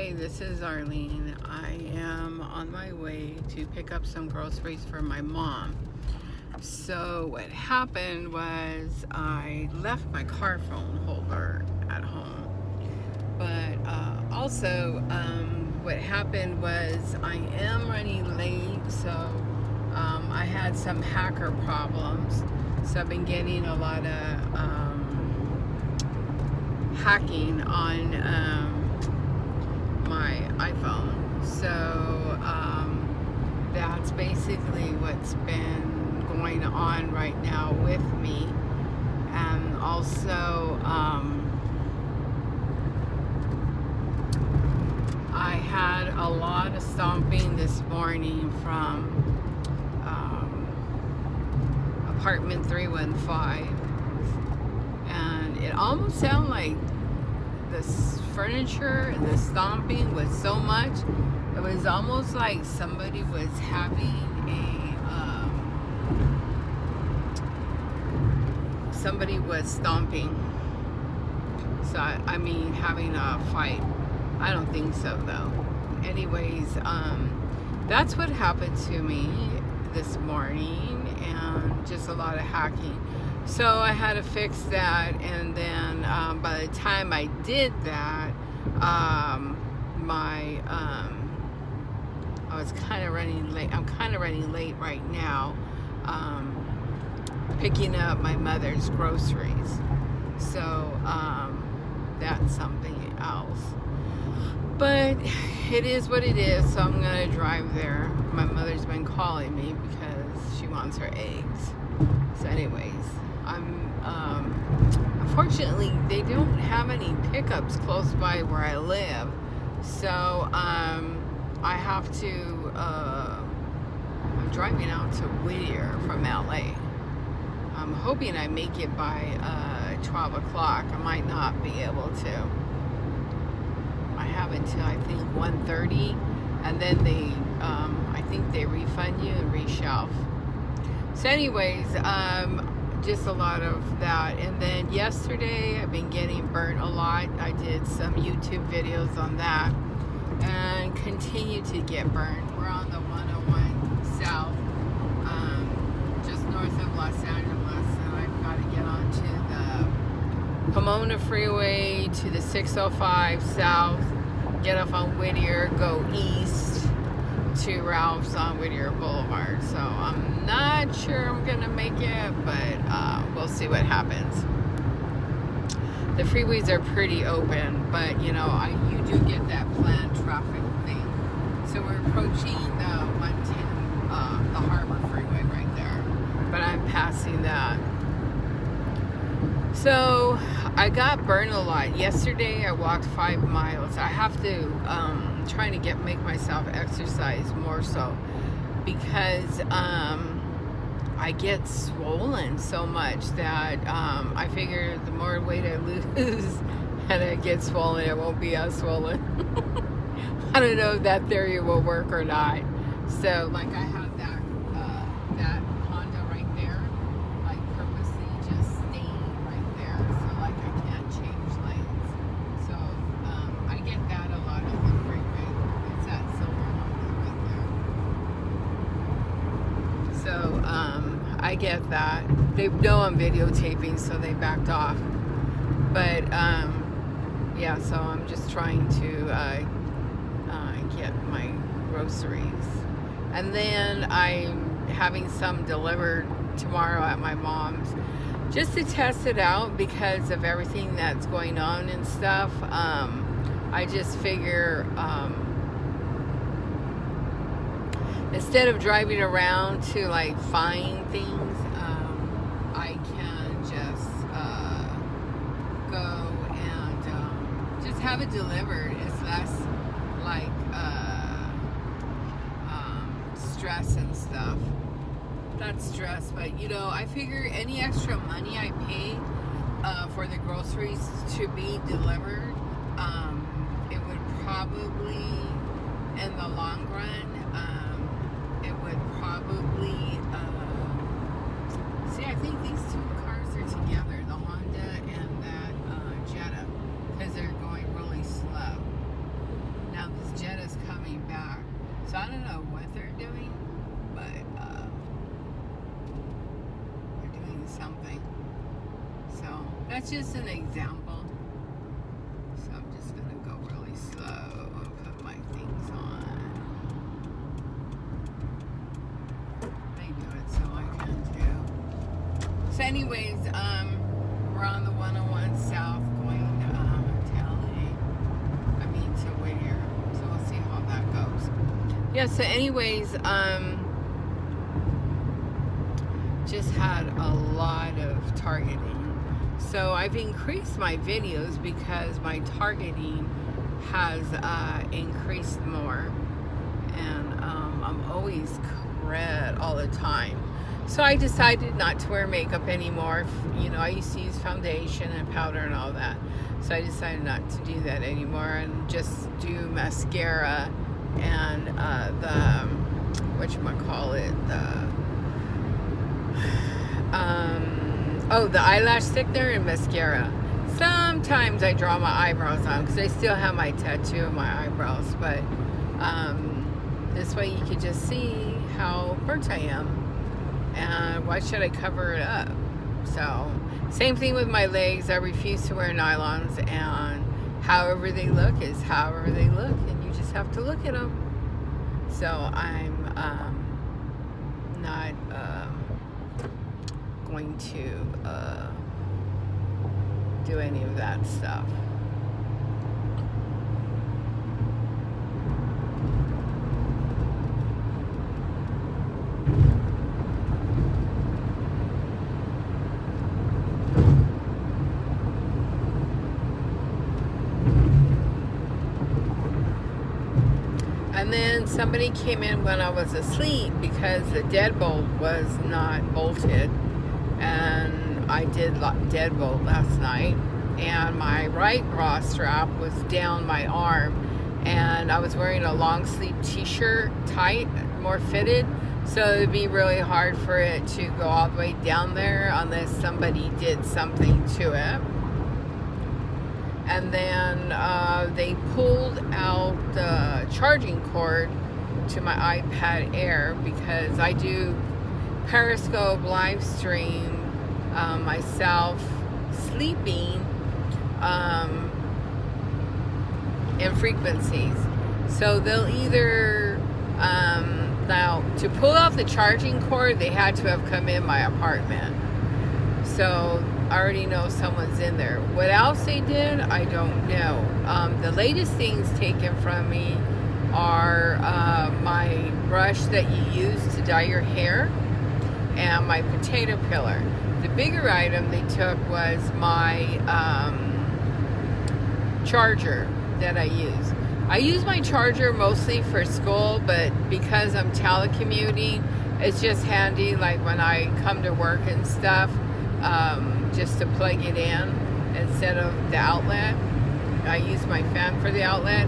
Hey, this is Arlene. I am on my way to pick up some groceries for my mom. So what happened was I left my car phone holder at home. But also what happened was I am running late, so I had some hacker problems. So I've been getting a lot of hacking on my iPhone. So that's basically what's been going on right now with me. And also I had a lot of stomping this morning from apartment 315, and it almost sounded like this furniture and the stomping was so much. It was almost like somebody was having somebody was stomping. So I mean having a fight. I don't think so though. Anyways, that's what happened to me this morning, and just a lot of hacking. So I had to fix that, and then by the time I did that, I was kind of running late. I'm kind of running late right now, picking up my mother's groceries. So that's something else. But it is what it is, so I'm going to drive there. My mother's been calling me because she wants her eggs. So anyways, unfortunately, they don't have any pickups close by where I live. So I have to, I'm driving out to Whittier from LA. I'm hoping I make it by 12 o'clock. I might not be able to. I have until I think 1:30, and then they I think they refund you and reshelf. So anyways, just a lot of that. And then yesterday I've been getting burnt a lot. I did some YouTube videos on that and continue to get burned. We're on the 101 South, just north of Los Angeles, and I've got to get onto the Pomona Freeway to the 605 South, get off on Whittier, go east to Ralph's on Whittier Boulevard. So I'm not sure I'm gonna make it, but we'll see what happens. The freeways are pretty open, but you know, you do get that planned traffic thing. So we're approaching the 110, the Harbor Freeway right there, but I'm passing that. So I got burned a lot. Yesterday I walked 5 miles. I have to trying to make myself exercise more so, because I get swollen so much that I figure the more weight I lose and I get swollen, it won't be as swollen. I don't know if that theory will work or not. So like I have that Honda right there, like purposely just staying right there, so like I can't change lanes. So I get that a lot on the freeway. It's that silver Honda right there. So I get that. They know I'm videotaping, so they backed off. But yeah, so I'm just trying to get my groceries, and then I'm having some delivered tomorrow at my mom's, just to test it out because of everything that's going on and stuff. I just figure instead of driving around to like find things, I can just go and just have it delivered. It's less like stress and stuff. Not stress, but you know, I figure any extra money I pay for the groceries to be delivered, it would probably, in the long run, it would probably see, I think these two cars are together, the Honda and that Jetta, because they're going really slow. That's just an example. So I'm just gonna go really slow and put my things on. They do it so I can too. So anyways, we're on the 101 South going to LA. I mean to Whittier. So we'll see how that goes. Yeah, so anyways, just had a lot of targeting. So I've increased my videos because my targeting has increased more. And I'm always red all the time. So I decided not to wear makeup anymore. You know, I used to use foundation and powder and all that. So I decided not to do that anymore and just do mascara and the whatchamacallit, the eyelash thickener and mascara. Sometimes I draw my eyebrows on because I still have my tattoo of my eyebrows, but this way you can just see how burnt I am, and why should I cover it up? So same thing with my legs. I refuse to wear nylons, and however they look is however they look, and you just have to look at them. So I'm not going to do any of that stuff. And then somebody came in when I was asleep because the deadbolt was not bolted. And I did deadbolt last night. And my right bra strap was down my arm. And I was wearing a long sleeve t-shirt, tight, more fitted. So it would be really hard for it to go all the way down there unless somebody did something to it. And then they pulled out the charging cord to my iPad Air because I do Periscope live stream myself sleeping in frequencies. So they'll either now to pull out the charging cord, they had to have come in my apartment. So I already know someone's in there. What else they did, I don't know. The latest things taken from me are my brush that you use to dye your hair and my potato peeler. The bigger item they took was my charger that I use. I use my charger mostly for school, but because I'm telecommuting, it's just handy like when I come to work and stuff. Just to plug it in instead of the outlet. I use my fan for the outlet.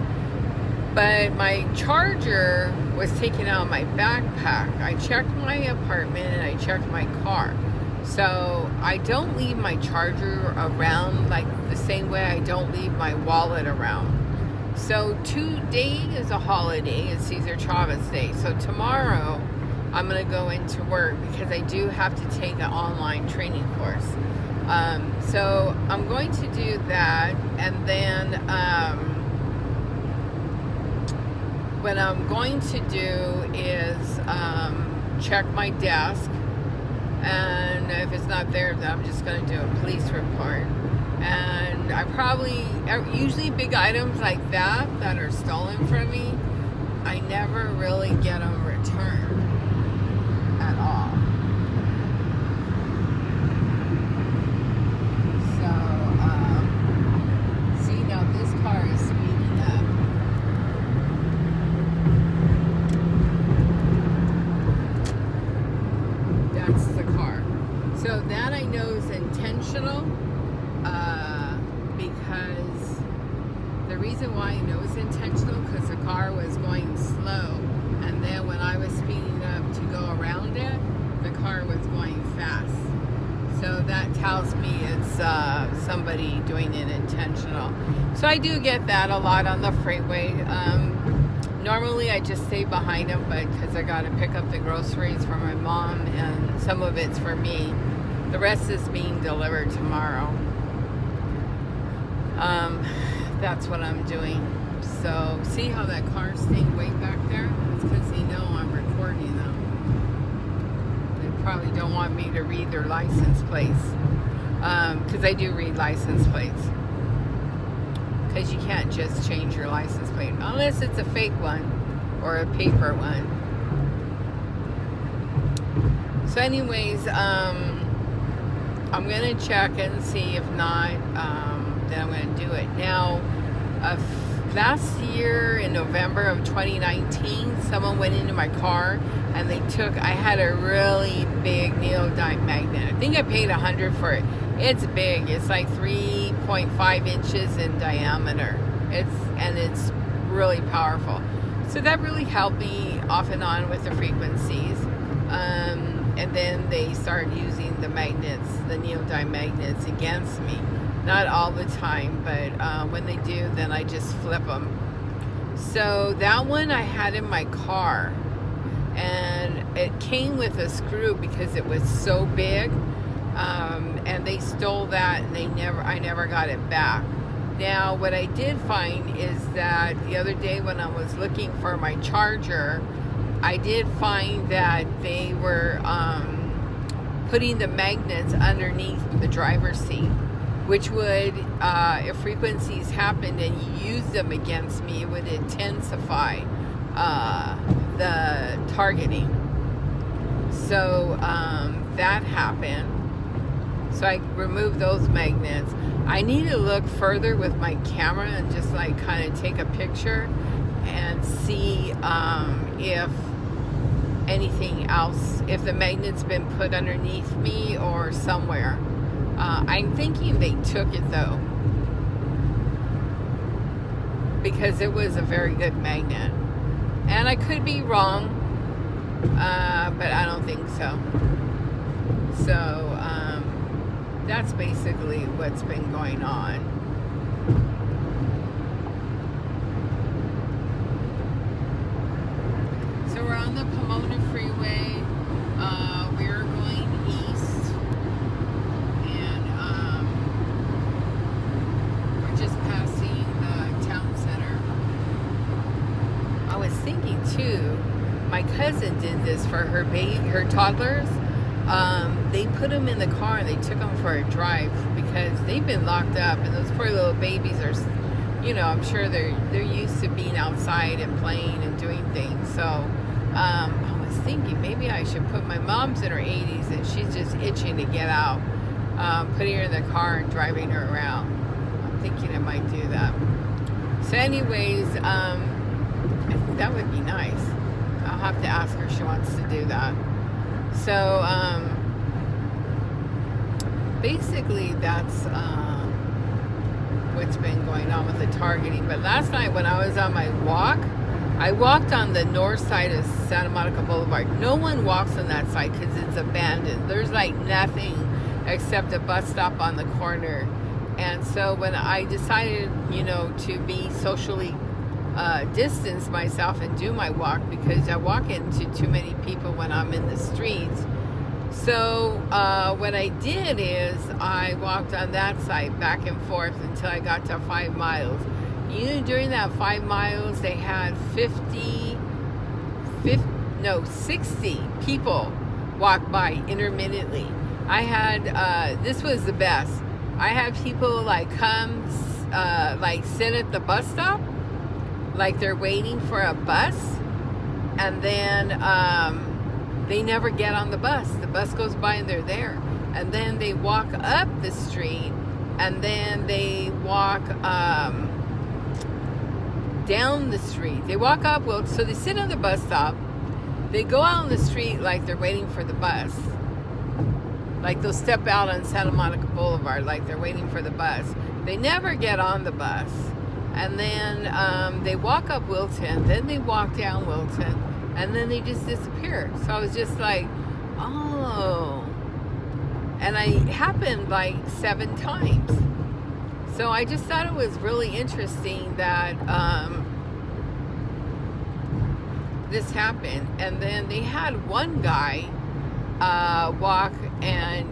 But my charger was taken out of my backpack. I checked my apartment and I checked my car. So I don't leave my charger around like the same way I don't leave my wallet around. So today is a holiday. It's Cesar Chavez Day. So tomorrow I'm going to go into work because I do have to take an online training course. So I'm going to do that, and then what I'm going to do is check my desk, and if it's not there, then I'm just going to do a police report. And I probably, usually big items like that are stolen from me, I never really get them returned at all. So, see, now this car is speeding up. That's the car. So that I know is intentional, because the reason why I know it's intentional, because the car was going slow, and then when I was speeding up to go around it, the car was going fast. So that tells me it's somebody doing it intentional. So I do get that a lot on the freeway. Normally I just stay behind them, but because I got to pick up the groceries for my mom, and some of it's for me. The rest is being delivered tomorrow. Um, that's what I'm doing. So see how that car's staying way back there? It's because they know I'm recording them. They probably don't want me to read their license plates. Because I do read license plates. Because you can't just change your license plate unless it's a fake one or a paper one. So anyways, I'm going to check and see. If not, then I'm going to do it. Now, last year in November of 2019, someone went into my car and I had a really big neodyme magnet. I think I paid $100 for it. It's big. It's like 3.5 inches in diameter. It's really powerful. So that really helped me off and on with the frequencies. And then they started using the magnets, the neodyme magnets, against me. Not all the time, but when they do, then I just flip them. So that one I had in my car, and it came with a screw because it was so big, and they stole that, and I never got it back. Now, what I did find is that the other day when I was looking for my charger, I did find that they were putting the magnets underneath the driver's seat, which would, if frequencies happened and you use them against me, it would intensify the targeting. So that happened. So I removed those magnets. I need to look further with my camera and just like kind of take a picture and see if anything else, if the magnet's been put underneath me or somewhere. I'm thinking they took it though, because it was a very good magnet, and I could be wrong, but I don't think so. So that's basically what's been going on. So we're on the Pomona Freeway. We're going east, and we're just passing the town center. I was thinking too, my cousin did this for her toddlers. They put them in the car and they took them for a drive because they've been locked up, and those poor little babies are, I'm sure they're used to being outside and playing and doing things. So I was thinking maybe I should put my mom's in her 80s and she's just itching to get out, putting her in the car and driving her around. I'm thinking I might do that. So anyways, I think that would be nice. I'll have to ask her if she wants to do that. So basically that's what's been going on with the targeting. But last night when I was on my walk, I walked on the north side of Santa Monica Boulevard. No one walks on that side because it's abandoned. There's like nothing except a bus stop on the corner. And so when I decided, to be socially distance myself and do my walk, because I walk into too many people when I'm in the streets. So what I did is I walked on that side back and forth until I got to 5 miles. During that 5 miles, they had 60 people walk by intermittently. I had, this was the best. I had people come, sit at the bus stop, like they're waiting for a bus, and then they never get on the bus. The bus goes by and they're there, and then they walk up the street, and then they walk down the street. They walk up, so they sit on the bus stop, they go out on the street like they're waiting for the bus, like they'll step out on Santa Monica Boulevard like they're waiting for the bus. They never get on the bus. And then they walk up Wilton, then they walk down Wilton, and then they just disappear. So I was just like, oh. And it happened like 7 times. So I just thought it was really interesting that this happened. And then they had one guy walk, and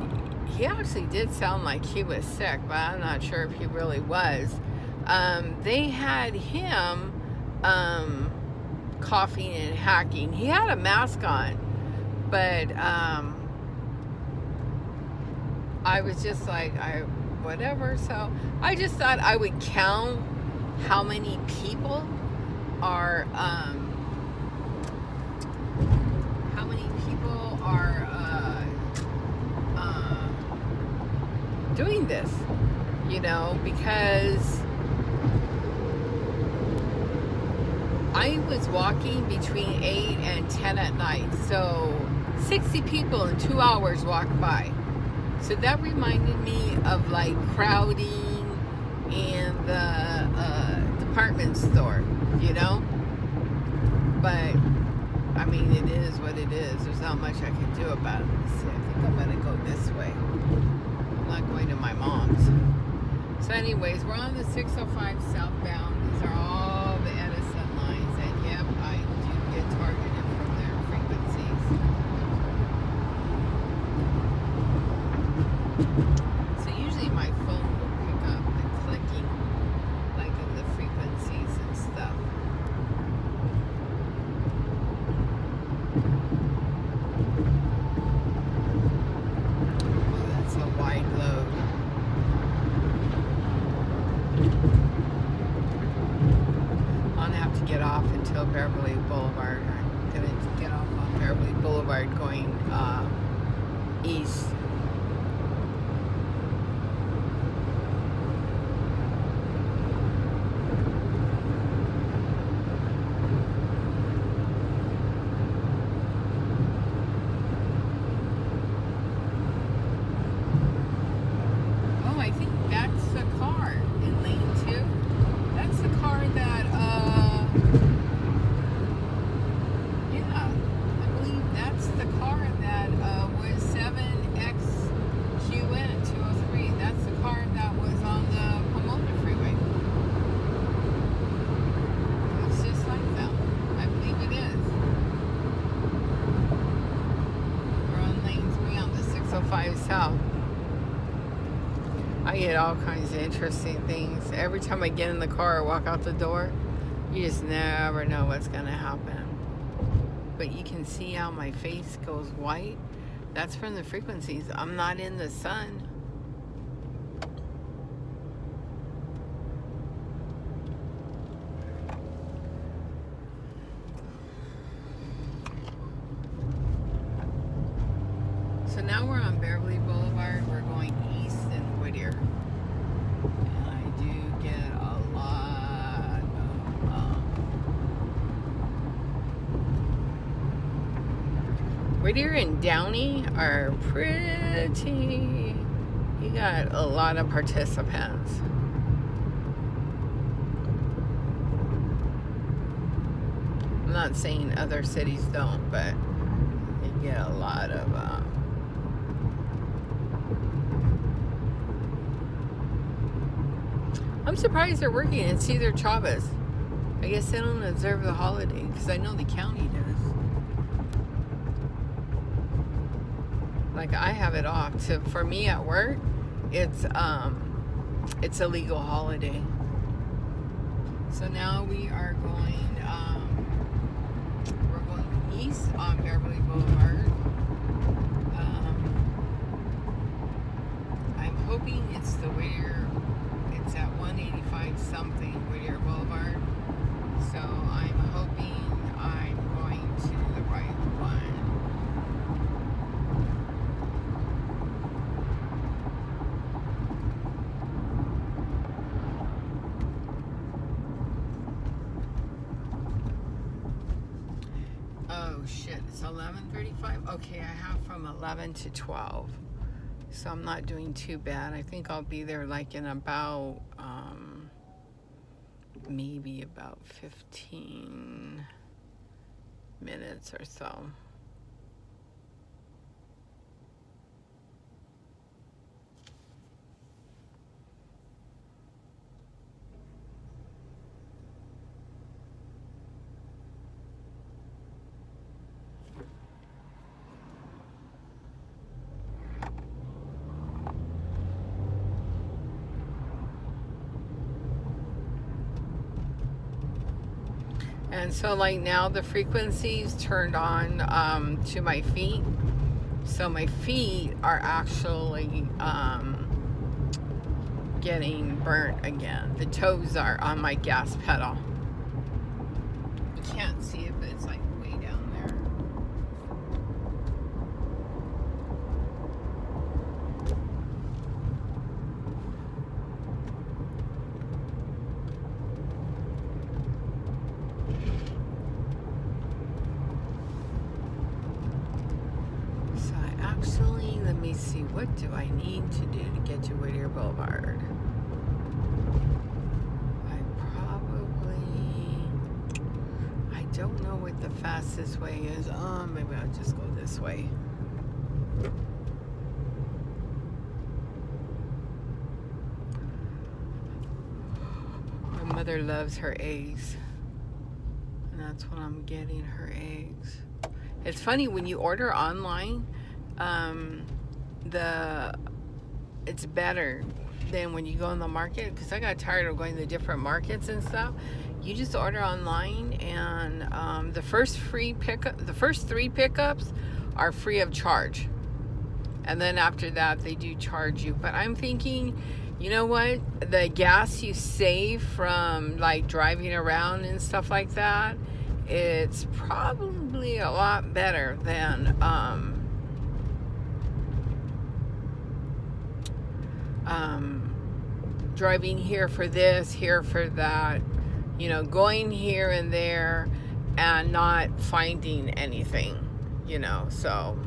he actually did sound like he was sick, but I'm not sure if he really was. They had him coughing and hacking. He had a mask on, but I was just like, whatever. So I just thought I would count how many people are doing this, because I was walking between 8 and 10 at night, so 60 people in 2 hours walked by. So that reminded me of like crowding in the department store, But I mean, it is what it is. There's not much I can do about it. Let's see, I think I'm gonna go this way. I'm not going to my mom's. So anyways, we're on the 605 southbound. These are all the Edison lines, and yep, I do get targeted from their frequencies. So usually my phone will pick up the clicking, like of the frequencies and stuff. Oh, that's a wide load. I'm gonna have to get off until Beverly Boulevard. I'm gonna get off on Beverly Boulevard going east. Oh, I think that's the car in lane 2. That's the car that, yeah, I believe that's the car that was 7XQN 203. That's the car that was on the Pomona Freeway. It's just like that. I believe it is. We're on lane 3 on the 605 South. I get all kinds of interesting things. Every time I get in the car or walk out the door, you just never know what's going to happen. But you can see how my face goes white. That's from the frequencies. I'm not in the sun. So now we're on Beverly Boulevard. We're going east in Whittier. And I do get a lot of Whittier and Downey are pretty. You got a lot of participants. I'm not saying other cities don't, but you get a lot of I'm surprised they're working in Cesar Chavez. I guess they don't observe the holiday, because I know the county does. Like, I have it off. For me at work, it's a legal holiday. So now we are going we're going east on Beverly Boulevard. I'm hoping it's the Whittier. It's at 185 something Whittier Boulevard. So I'm hoping I'm going to the right one. Oh shit, it's 11:35. Okay, I have from 11 to 12. So I'm not doing too bad. I think I'll be there like in about maybe about 15 minutes or so. And so like now the frequency's turned on to my feet. So my feet are actually getting burnt again. The toes are on my gas pedal. You can't see it, but it's like way down there. So I actually, let me see, what do I need to do to get to Whittier Boulevard? I don't know what the fastest way is. Maybe I'll just go this way. My mother loves her eggs. And that's what I'm getting, her eggs. It's funny, when you order online, it's better than when you go in the market, because I got tired of going to different markets and stuff. You just order online, and the first three pickups are free of charge, and then after that they do charge you. But I'm thinking, you know what, the gas you save from like driving around and stuff like that, it's probably a lot better than driving here for this, here for that, you know, going here and there and not finding anything, you know. So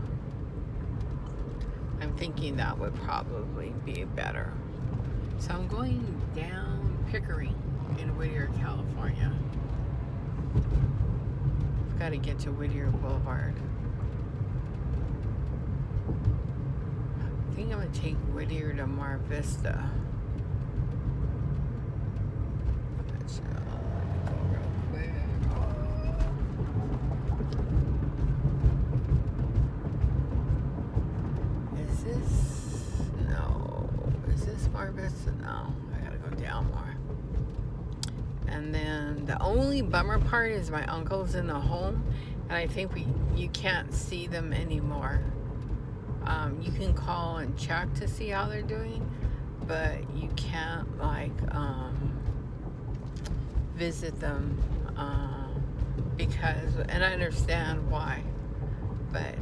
I'm thinking that would probably be better. So I'm going down Pickering in Whittier, California. I've got to get to Whittier Boulevard. I think I'm going to take Whittier to Mar Vista. So, let me go real quick. Is this? No. Is this Mar Vista? No. I got to go down more. And then the only bummer part is my uncle's in the home, and I think you can't see them anymore. You can call and check to see how they're doing, but you can't like visit them because, and I understand why, but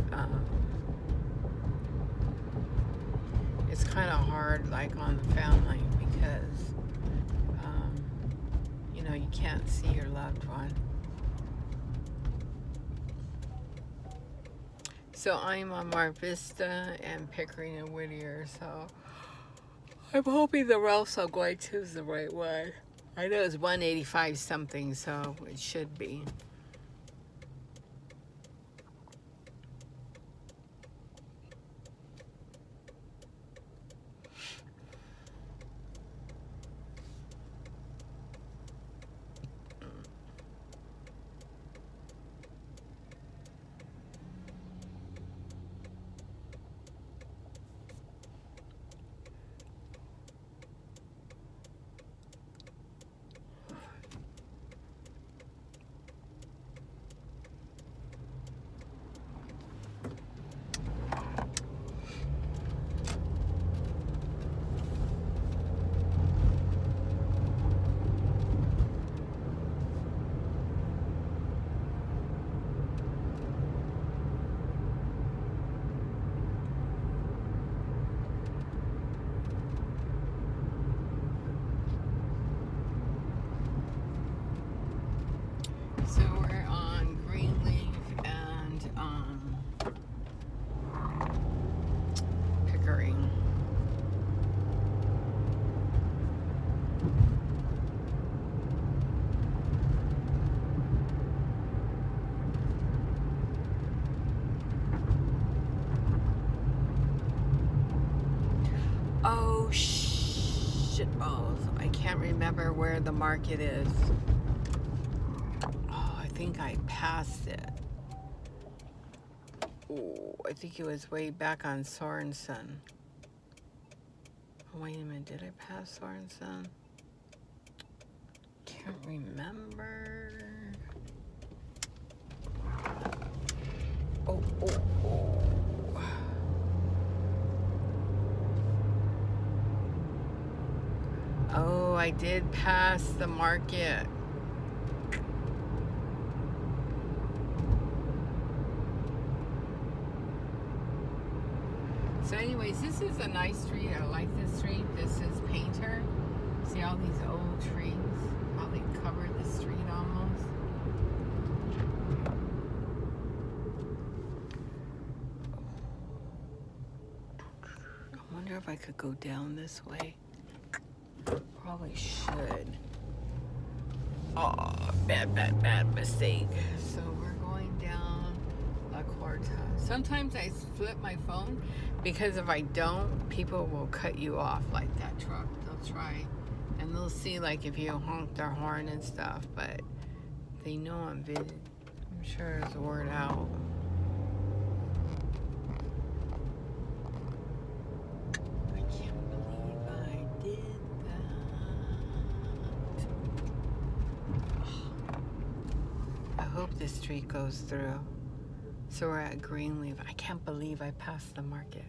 it's kind of hard like on the family because you know, you can't see your loved one. So I'm on Mar Vista and Pickering and Whittier, so I'm hoping the routes I'm going to is the right way. I know it's 185 something, so it should be. So we're on Greenleaf and Pickering. Oh shit balls! I can't remember where the market is. Oh, I think I passed it. Oh, I think it was way back on Sorensen. Oh, wait a minute, did I pass Sorensen? Can't remember. Oh, I did pass the market. So anyways, this is a nice street. I like this street. This is Painter. See all these old trees? How they covered the street almost. I wonder if I could go down this way. Probably should. Oh, bad mistake. So we're going down La Corta. Sometimes I flip my phone because if I don't, people will cut you off like that truck. They'll try and they'll see like if you honk their horn and stuff, but they know I'm video. I'm sure it's word out. I can't believe I did that. I hope this street goes through. So we're at Greenleaf. I can't believe I passed the market.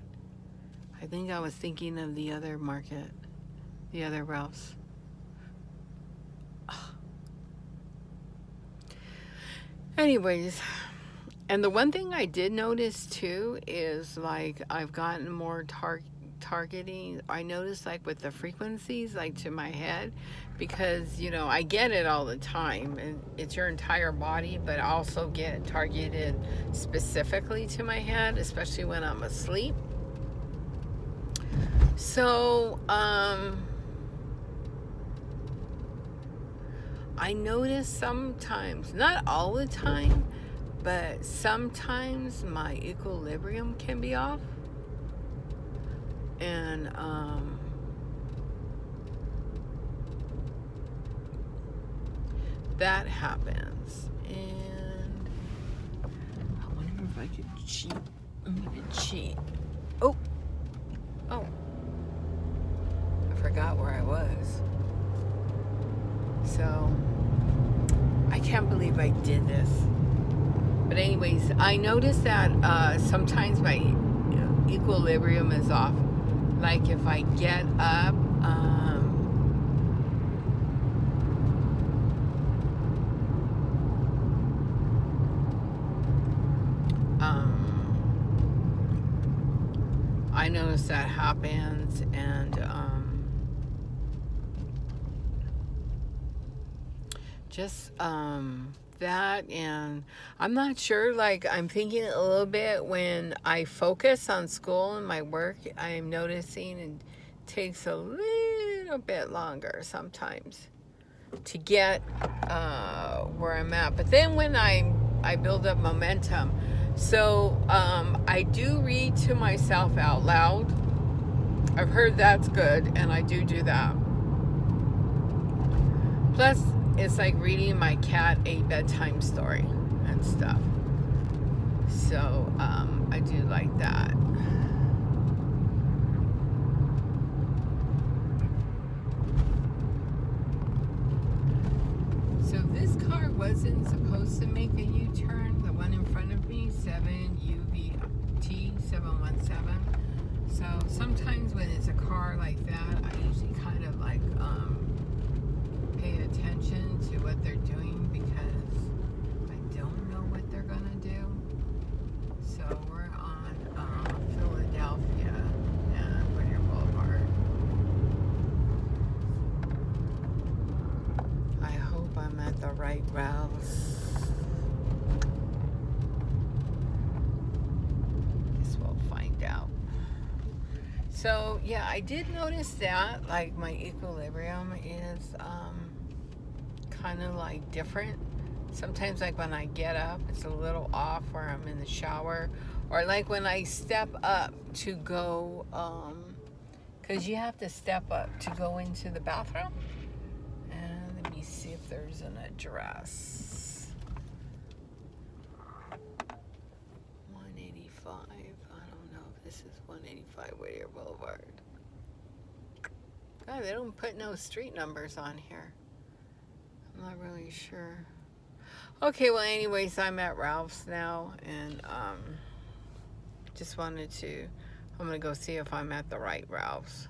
I think I was thinking of the other market, the other Ralph's. Anyways, and the one thing I did notice too is like I've gotten more targeting. I noticed like with the frequencies like to my head, because you know I get it all the time and it's your entire body, but I also get targeted specifically to my head, especially when I'm asleep. So I notice sometimes, not all the time, but sometimes my equilibrium can be off. And that happens. And I wonder if I could cheat. I'm gonna cheat. Oh, I forgot where I was. So I can't believe I did this. But anyways, I noticed that sometimes my equilibrium is off. Like if I get up, I notice that happens, and just that, and I'm not sure, like I'm thinking a little bit when I focus on school and my work, I'm noticing it takes a little bit longer sometimes to get where I'm at. But then when I build up momentum, so I do read to myself out loud. I've heard that's good, and I do that. Plus it's like reading my cat a bedtime story and stuff. So I do like that. So this car wasn't supposed to make a U-turn. The one in front of me, 7UVT 717. So sometimes when it's a car like that, I usually kind of like pay attention to what they're doing, because I don't know what they're gonna do. So we're on Philadelphia and Whittier Boulevard. I hope I'm at the right routes. Guess we'll find out. So yeah, I did notice that like my equilibrium is kind of like different. Sometimes like when I get up, it's a little off, or I'm in the shower, or like when I step up to go, because you have to step up to go into the bathroom. And let me see if there's an address. 185. I don't know if this is 185 Whittier Boulevard. God, they don't put no street numbers on here. I'm not really sure. Okay, well anyways, I'm at Ralph's now, and just wanted to, I'm gonna go see if I'm at the right Ralph's.